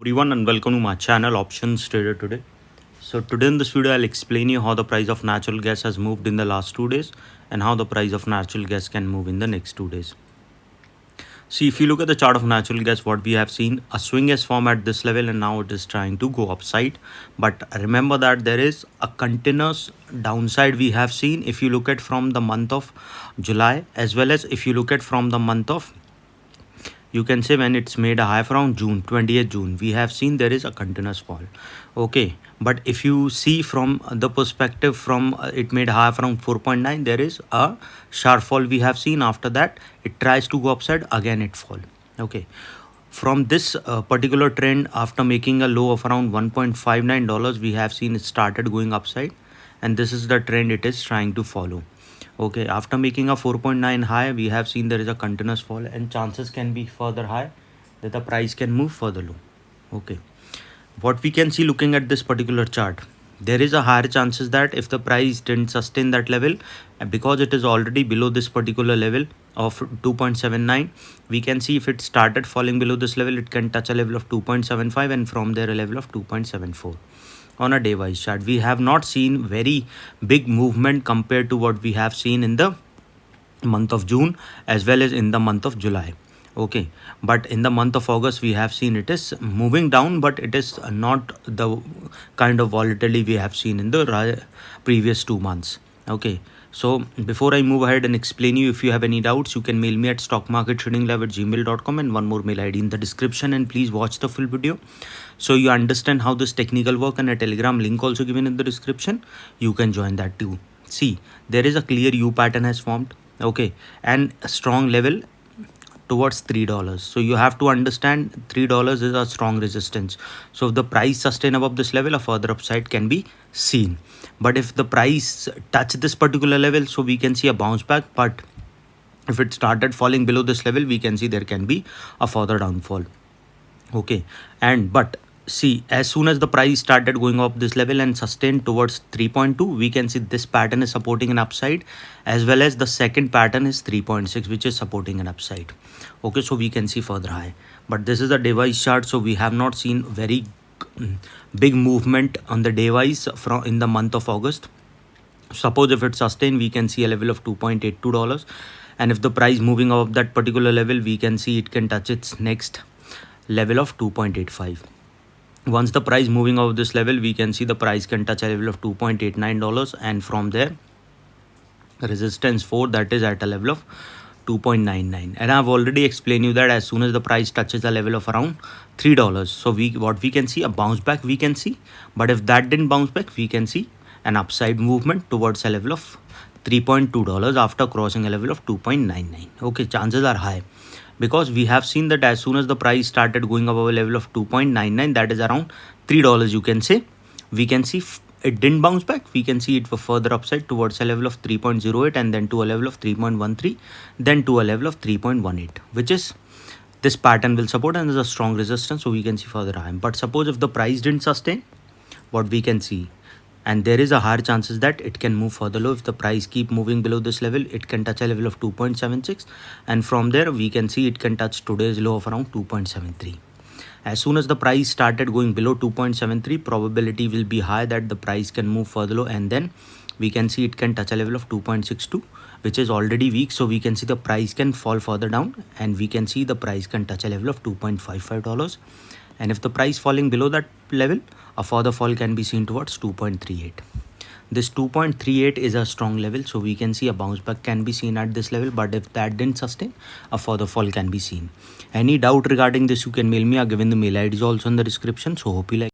Everyone and welcome to my channel Options Trader Today. So today in this video I'll explain you how the price of natural gas has moved in the last 2 days and how the price of natural gas can move in the next 2 days. See, if you look at the chart of natural gas, what we have seen, a swing has formed at this level and now it is trying to go upside. But remember that there is a continuous downside we have seen if you look at from the month of July, as well as if you look at from the month of, you can say when it's made a high from June, 20th June, we have seen there is a continuous fall. Okay, but if you see from the perspective from it made high from 4.9, there is a sharp fall we have seen. After that it tries to go upside, again it fall. Okay, from this particular trend, after making a low of around $1.59, we have seen it started going upside, and this is the trend it is trying to follow. Okay, after making a 4.9 high, we have seen there is a continuous fall and chances can be further high that the price can move further low. Okay, what we can see looking at this particular chart, there is a higher chances that if the price didn't sustain that level, because it is already below this particular level of 2.79, we can see if it started falling below this level, it can touch a level of 2.75 and from there a level of 2.74. On a day wise chart, we have not seen very big movement compared to what we have seen in the month of June as well as in the month of July. Okay, but in the month of August we have seen it is moving down, but it is not the kind of volatility we have seen in the previous 2 months. Okay, so before I move ahead and explain you, if you have any doubts, you can mail me at stockmarkettradinglive@gmail.com and one more mail ID in the description, and please watch the full video so you understand how this technical work, and a Telegram link also given in the description. You can join that too. See, there is a clear U pattern has formed. Okay, and a strong level towards $3. So you have to understand $3 is a strong resistance. So if the price sustain above this level, a further upside can be seen. But if the price touch this particular level, so we can see a bounce back. But if it started falling below this level, we can see there can be a further downfall. Okay, and but see, as soon as the price started going up this level and sustained towards 3.2, we can see this pattern is supporting an upside, as well as the second pattern is 3.6, which is supporting an upside. Okay, so we can see further high, but this is a day-wise chart, so we have not seen very big movement on the day-wise from in the month of August. Suppose if it sustained, we can see a level of $2.82, and if the price moving above that particular level, we can see it can touch its next level of 2.85. Once the price moving over this level, we can see the price can touch a level of $2.89, and from there resistance 4, that is at a level of 2.99. and I've already explained you that as soon as the price touches a level of around $3, so what we can see a bounce back we can see. But if that didn't bounce back, we can see an upside movement towards a level of $3.2 after crossing a level of 2.99. Okay, chances are high, because we have seen that as soon as the price started going above a level of 2.99, that is around $3, you can say, we can see it didn't bounce back. We can see it for further upside towards a level of 3.08 and then to a level of 3.13, then to a level of 3.18, which is this pattern will support, and there's a strong resistance, so we can see further high. But suppose if the price didn't sustain, what we can see, and there is a higher chances that it can move further low. If the price keep moving below this level, it can touch a level of 2.76, and from there we can see it can touch today's low of around 2.73. As soon as the price started going below 2.73, probability will be high that the price can move further low, and then we can see it can touch a level of 2.62, which is already weak, so we can see the price can fall further down, and we can see the price can touch a level of $2.55. And if the price falling below that level, a further fall can be seen towards 2.38. This 2.38 is a strong level, so we can see a bounce back can be seen at this level. But if that didn't sustain, a further fall can be seen. Any doubt regarding this, you can mail me. I've given the mail IDs also in the description. So hope you like.